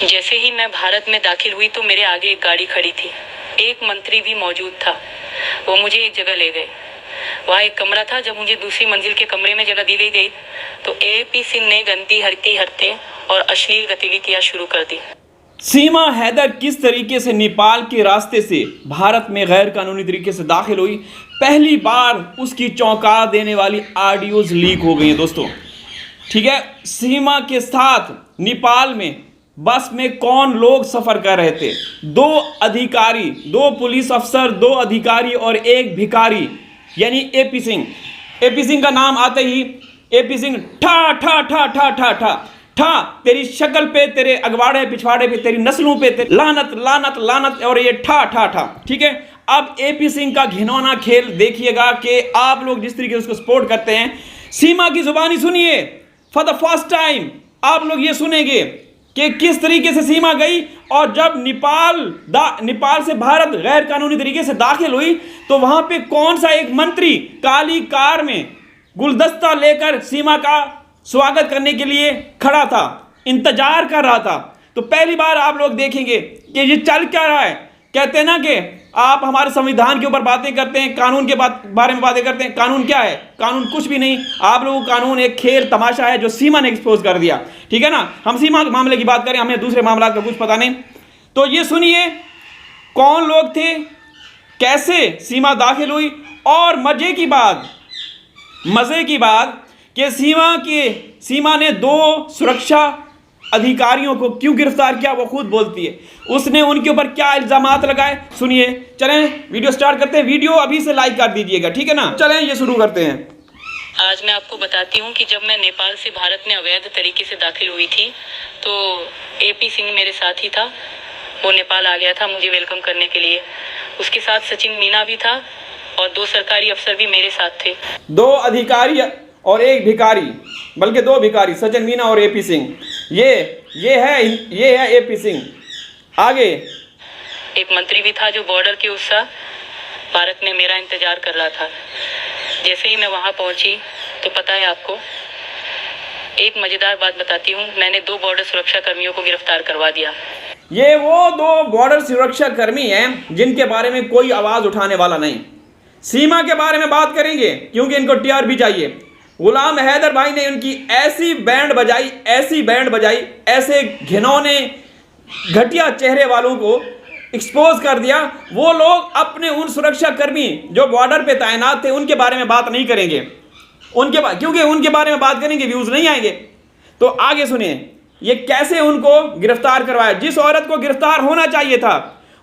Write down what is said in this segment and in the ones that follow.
जैसे ही मैं भारत में दाखिल हुई तो मेरे आगे एक गाड़ी खड़ी थी। एक मंत्री भी मौजूद था। वो मुझे एक जगह ले गए। वहाँ एक कमरा था। जब मुझे दूसरी मंजिल के कमरे में जगह दी गई तो एपी सिंह ने गंदी हरकतें और अश्लील गतिविधियाँ शुरू कर दी। सीमा हैदर किस तरीके से नेपाल के रास्ते से भारत में गैर कानूनी तरीके से दाखिल हुई, पहली बार उसकी चौंका देने वाली ऑडियोज लीक हो गई हैं दोस्तों। ठीक है, सीमा के साथ नेपाल में बस में कौन लोग सफर कर रहे थे? दो अधिकारी, दो पुलिस अफसर, दो अधिकारी और एक भिखारी, यानी एपी सिंह। एपी सिंह का नाम आते ही एपी सिंह ठा ठा ठा ठा ठा ठा ठा, तेरी शक्ल पे, तेरे अगवाड़े पिछवाड़े पे, तेरी नस्लों पे, तेरी लानत लानत लानत, और ये ठा ठा ठा। ठीक है, अब एपी सिंह का घिनौना खेल देखिएगा कि आप लोग जिस तरीके से उसको सपोर्ट करते हैं। सीमा की जुबानी सुनिए, फॉर द फर्स्ट टाइम आप लोग ये सुनेंगे कि किस तरीके से सीमा गई, और जब नेपाल से भारत गैर कानूनी तरीके से दाखिल हुई तो वहां पे कौन सा एक मंत्री काली कार में गुलदस्ता लेकर सीमा का स्वागत करने के लिए खड़ा था, इंतजार कर रहा था। तो पहली बार आप लोग देखेंगे कि ये चल क्या रहा है। कहते हैं ना कि आप हमारे संविधान के ऊपर बातें करते हैं, कानून के बारे में बातें करते हैं। कानून क्या है? कानून कुछ भी नहीं। आप लोगों का कानून एक खेल तमाशा है जो सीमा ने एक्सपोज कर दिया। ठीक है ना, हम सीमा के मामले की बात करें, हमें दूसरे मामला का कुछ पता नहीं। तो ये सुनिए कौन लोग थे, कैसे सीमा दाखिल हुई, और मजे की बात कि सीमा ने दो सुरक्षा अधिकारियों को क्यों गिरफ्तार किया, वो खुद बोलती है। उसने उनके ऊपर क्या इल्जामात लगाए, सुनिए। चलें वीडियो स्टार्ट करते हैं। वीडियो अभी से लाइक कर दीजिएगा, ठीक है ना। चलें ये शुरू करते हैं। आज मैं आपको बताती हूँ कि जब मैं नेपाल से भारत में अवैध तरीके से दाखिल हुई थी तो एपी सिंह मेरे साथ ही था। वो नेपाल आ गया था मुझे वेलकम करने के लिए। उसके साथ सचिन मीना भी था और दो सरकारी अफसर भी मेरे साथ थे। दो अधिकारी और एक भिखारी, बल्कि दो भिखारी, सचिन मीना और एपी सिंह। ये है एपी सिंह। आगे एक मंत्री भी था जो बॉर्डर के उस भारत में मेरा इंतजार कर रहा था। जैसे ही मैं वहां पहुंची तो पता है आपको, एक मजेदार बात बताती हूँ, मैंने दो बॉर्डर सुरक्षा कर्मियों को गिरफ्तार करवा दिया। ये वो दो बॉर्डर सुरक्षा कर्मी हैं जिनके बारे में कोई आवाज उठाने वाला नहीं। सीमा के बारे में बात करेंगे क्योंकि इनको टीआरपी चाहिए। गुलाम हैदर भाई ने उनकी ऐसी बैंड बजाई, ऐसे घिनौने घटिया चेहरे वालों को एक्सपोज कर दिया। वो लोग अपने उन सुरक्षा कर्मी जो बॉर्डर पे तैनात थे उनके बारे में बात नहीं करेंगे, क्योंकि उनके बारे में बात करेंगे व्यूज नहीं आएंगे। तो आगे सुनिए ये कैसे उनको गिरफ्तार करवाया। जिस औरत को गिरफ्तार होना चाहिए था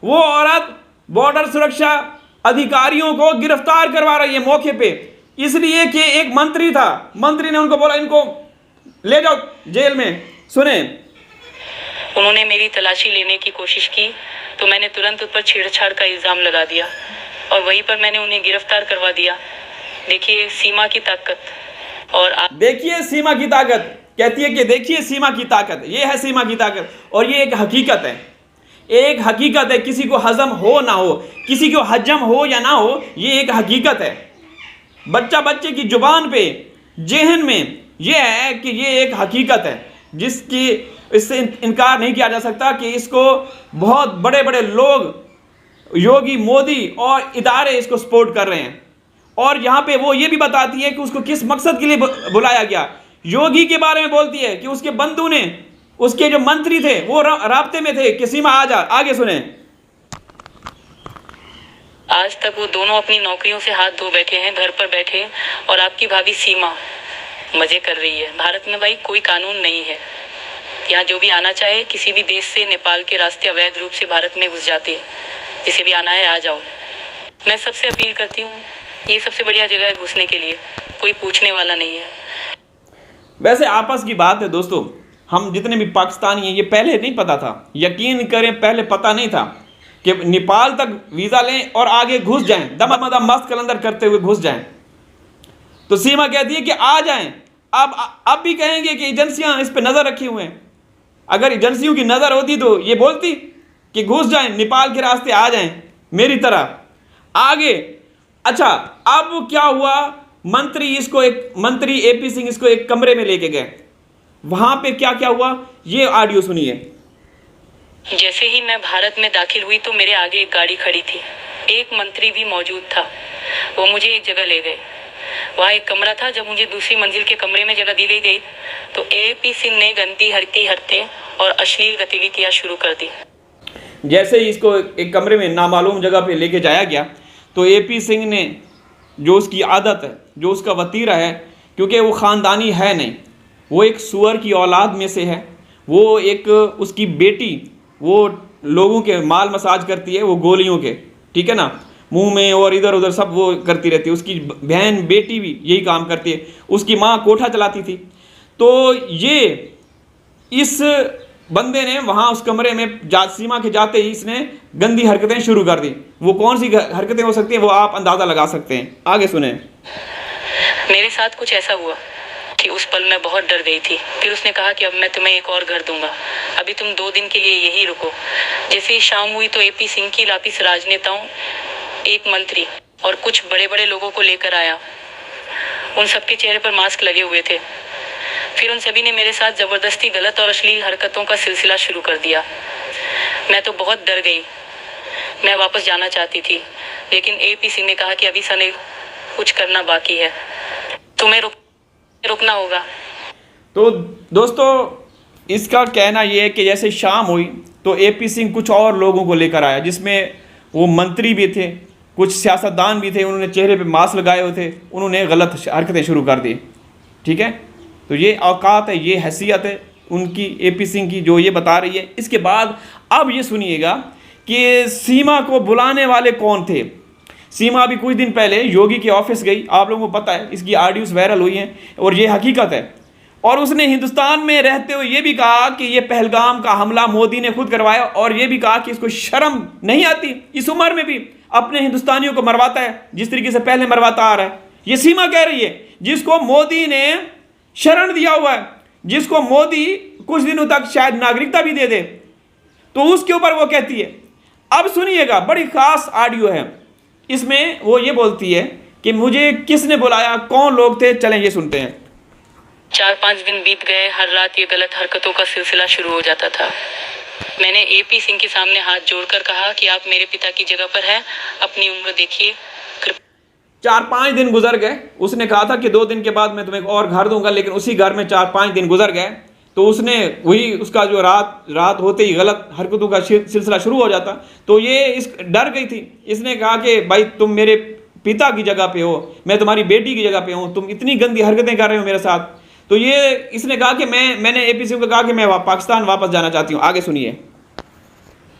वो औरत बॉर्डर सुरक्षा अधिकारियों को गिरफ्तार करवा रही है मौके पे, इसलिए कि एक मंत्री था, मंत्री ने उनको बोला इनको ले जाओ जेल में। सुने, उन्होंने मेरी तलाशी लेने की कोशिश की तो मैंने तुरंत उस पर छेड़छाड़ का इल्जाम लगा दिया और वहीं पर मैंने उन्हें गिरफ्तार करवा दिया। देखिए सीमा की ताकत। और देखिए सीमा की ताकत, कहती है कि देखिए सीमा की ताकत। ये है सीमा की ताकत और ये एक हकीकत है। एक हकीकत है, किसी को हजम हो ना हो, किसी को हजम हो या ना हो, ये एक हकीकत है। बच्चे की जुबान पे, जेहन में ये है कि ये एक हकीकत है जिसकी इससे इनकार नहीं किया जा सकता कि इसको बहुत बड़े बड़े लोग, योगी मोदी और इदारे इसको सपोर्ट कर रहे हैं। और यहाँ पे वो ये भी बताती है कि उसको किस मकसद के लिए बुलाया गया। योगी के बारे में बोलती है कि उसके बंधु ने, उसके जो मंत्री थे वो राब्ते में थे कि सीमा आ जा। आगे सुने। आज तक वो दोनों अपनी नौकरियों से हाथ धो बैठे हैं, घर पर बैठे, और आपकी भाभी सीमा मजे कर रही है। भारत में भाई कोई कानून नहीं है। यहाँ जो भी आना चाहे किसी भी देश से नेपाल के रास्ते अवैध रूप से भारत में घुस जाते हैं। जिसे भी आना है आ जाओ। मैं सबसे अपील करती हूँ, ये सबसे बढ़िया जगह है घुसने के लिए, कोई पूछने वाला नहीं है। वैसे आपस की बात है दोस्तों, हम जितने भी पाकिस्तानी हैं, ये पहले नहीं पता था, यकीन करें पहले पता नहीं था कि नेपाल तक वीज़ा लें और आगे घुस जाएं, दम मस्त कलंदर करते हुए घुस जाएं। तो सीमा कहती है कि आ जाएं। अब भी कहेंगे कि एजेंसियां इस पे नज़र रखी हुए हैं। अगर एजेंसियों की नज़र होती तो ये बोलती कि घुस जाएं, नेपाल के रास्ते आ जाएं मेरी तरह। आगे अच्छा, अब क्या हुआ, मंत्री एपी सिंह इसको एक कमरे में लेके गए। वहां पे क्या क्या हुआ ये ऑडियो सुनिए। जैसे ही मैं भारत में दाखिल हुई तो मेरे आगे एक गाड़ी खड़ी थी, एक मंत्री भी मौजूद था। वो मुझे एक जगह ले गए। वहाँ एक कमरा था। जब मुझे दूसरी मंजिल के कमरे में जगह दी गई तो एपी सिंह ने गंदी हरकतें और अश्लील गतिविधियाँ शुरू कर दी। जैसे ही इसको एक कमरे में नामालूम जगह पे लेके जाया गया तो एपी सिंह ने, जो उसकी आदत है, जो उसका वतीरा है, क्योंकि वो ख़ानदानी है नहीं, वो एक सुअर की औलाद में से है, वो एक उसकी बेटी वो लोगों के माल मसाज करती है, वो गोलियों के, ठीक है ना, मुंह में और इधर उधर सब वो करती रहती है। उसकी बहन बेटी भी यही काम करती है। उसकी माँ कोठा चलाती थी। तो ये इस बंदे ने वहाँ उस कमरे में सीमा के जाते ही इसने गंदी हरकतें शुरू कर दी। वो कौन सी हरकतें हो सकती हैं वो आप अंदाज़ा लगा सकते हैं। आगे सुने। मेरे साथ कुछ ऐसा हुआ कि उस पल मैं बहुत डर गई थी। फिर उसने कहा कि अब मैं तुम्हें एक और घर दूंगा, अभी तुम 2 दिन के लिए यही रुको। जैसे ही शाम हुई तो एपी सिंह की लापीस राजनेताओं, एक मंत्री और कुछ बड़े बड़े लोगों को लेकर आया। उन सबके चेहरे पर मास्क लगे हुए थे। फिर उन सभी ने मेरे साथ ज़बरदस्ती गलत और अश्लील हरकतों का सिलसिला शुरू कर दिया। मैं तो बहुत डर गई। मैं वापस जाना चाहती थी, लेकिन एपी सिंह ने कहा कि अभी सने कुछ करना बाकी है, तुम्हें रुकना होगा। तो दोस्तों इसका कहना यह है कि जैसे शाम हुई तो एपी सिंह कुछ और लोगों को लेकर आया, जिसमें वो मंत्री भी थे, कुछ सियासतदान भी थे। उन्होंने चेहरे पे मास्क लगाए हुए थे। उन्होंने गलत हरकतें शुरू कर दी। ठीक है, तो ये औकात है, ये हैसियत है उनकी, एपी सिंह की, जो ये बता रही है। इसके बाद अब ये सुनिएगा कि सीमा को बुलाने वाले कौन थे। सीमा अभी कुछ दिन पहले योगी के ऑफिस गई, आप लोगों को पता है, इसकी ऑडियोज वायरल हुई हैं और ये हकीकत है। और उसने हिंदुस्तान में रहते हुए ये भी कहा कि ये पहलगाम का हमला मोदी ने खुद करवाया, और ये भी कहा कि इसको शर्म नहीं आती, इस उम्र में भी अपने हिंदुस्तानियों को मरवाता है जिस तरीके से पहले मरवाता आ रहा है। ये सीमा कह रही है, जिसको मोदी ने शरण दिया हुआ है, जिसको मोदी कुछ दिनों तक शायद नागरिकता भी दे दे, तो उसके ऊपर वो कहती है। अब सुनिएगा, बड़ी खास ऑडियो है। इसमें वो ये बोलती है कि मुझे किसने बुलाया, कौन लोग थे, चलें ये सुनते हैं। 4-5 दिन बीत गए, हर रात ये गलत हरकतों का सिलसिला शुरू हो जाता था। मैंने एपी सिंह के सामने हाथ जोड़कर कहा कि आप मेरे पिता की जगह पर हैं, अपनी उम्र देखिए। 4-5 दिन गुजर गए। उसने कहा था कि 2 दिन के बाद मैं तुम्हें और घर दूंगा, लेकिन उसी घर में 4-5 दिन गुजर गए। तो उसने वही, उसका जो रात होते ही गलत हरकतों का सिलसिला शुरू हो जाता। तो ये इस डर गई थी। इसने कहा कि भाई तुम मेरे पिता की जगह पे हो, मैं तुम्हारी बेटी की जगह पे हूँ, तुम इतनी गंदी हरकतें कर रहे हो मेरे साथ। तो ये इसने कहा कि मैंने एपी सिंह को कहा कि मैं पाकिस्तान वापस जाना चाहती हूँ। आगे सुनिए।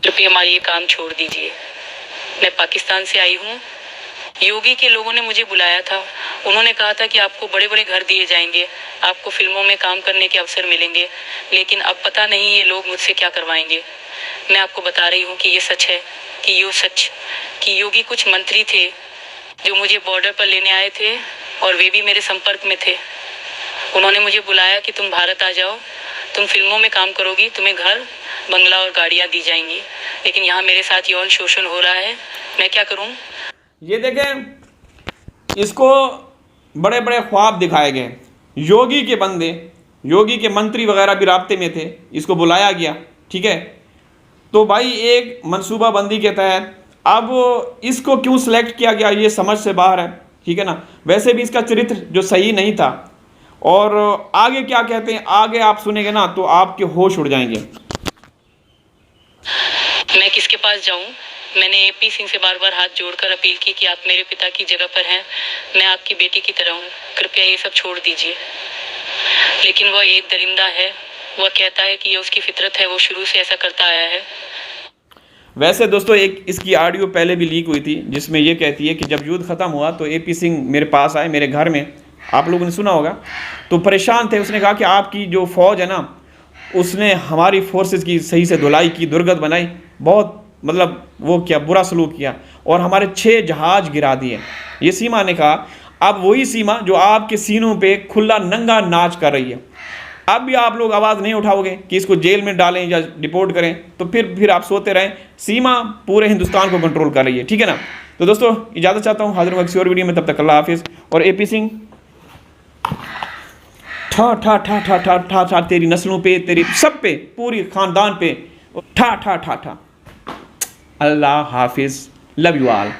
कृपया हमारी ये काम छोड़ दीजिए, मैं पाकिस्तान से आई हूँ। योगी के लोगों ने मुझे बुलाया था। उन्होंने कहा था कि आपको बड़े बड़े घर दिए जाएंगे, आपको फिल्मों में काम करने के अवसर मिलेंगे, लेकिन अब पता नहीं ये लोग मुझसे क्या करवाएंगे। मैं आपको बता रही हूँ कि ये सच है, कि योगी कुछ मंत्री थे जो मुझे बॉर्डर पर लेने आए थे, और वे भी मेरे संपर्क में थे। उन्होंने मुझे बुलाया कि तुम भारत आ जाओ, तुम फिल्मों में काम करोगी, तुम्हें घर, बंगला और गाड़ियाँ दी जाएंगी, लेकिन यहाँ मेरे साथ यौन शोषण हो रहा है, मैं क्या करूँ। ये देखें, इसको बड़े बड़े ख्वाब दिखाए गए। योगी के बंदे, योगी के मंत्री वगैरह भी राब्ते में थे, इसको बुलाया गया। ठीक है, तो भाई एक मंसूबाबंदी के तहत अब इसको क्यों सिलेक्ट किया गया ये समझ से बाहर है। ठीक है ना, वैसे भी इसका चरित्र जो सही नहीं था। और आगे क्या कहते हैं, आगे आप सुनेंगे ना तो आपके होश उड़ जाएंगे। मैं किसके पास जाऊं? मैंने एपी सिंह से बार बार हाथ जोड़कर अपील की कि आप मेरे पिता की जगह पर हैं, मैं आपकी बेटी की तरह हूँ, कृपया ये सब छोड़ दीजिए। लेकिन वह एक दरिंदा है। वह कहता है कि ये उसकी फितरत है, वो शुरू से ऐसा करता आया है। वैसे दोस्तों एक इसकी ऑडियो पहले भी लीक हुई थी, जिसमें ये कहती है कि जब युद्ध ख़त्म हुआ तो एपी सिंह मेरे पास आए, मेरे घर में, आप लोगों ने सुना होगा, तो परेशान थे। उसने कहा कि आपकी जो फ़ौज है ना, उसने हमारी फोर्सेस की सही से धुलाई की, दुर्गत बनाई, बहुत मतलब वो क्या बुरा सलूक किया, और हमारे 6 जहाज गिरा दिए। ये सीमा ने कहा। अब वही सीमा जो आपके सीनों पे खुला नंगा नाच कर रही है, अब भी आप लोग आवाज़ नहीं उठाओगे कि इसको जेल में डालें या डिपोर्ट करें, तो फिर आप सोते रहें। सीमा पूरे हिंदुस्तान को कंट्रोल कर रही है। ठीक है ना, तो दोस्तों इजाज़त चाहता हूँ, हाजिर हूँ किसी और वीडियो में, तब तक अल्लाह हाफिज़। और एपी सिंह ठा ठा ठा ठा ठा ठा ठा तेरी नस्लों पे, तेरी सब पे, पूरी ख़ानदान पे ठा ठा ठा ठा। अल्लाह हाफिज़, लव यू ऑल।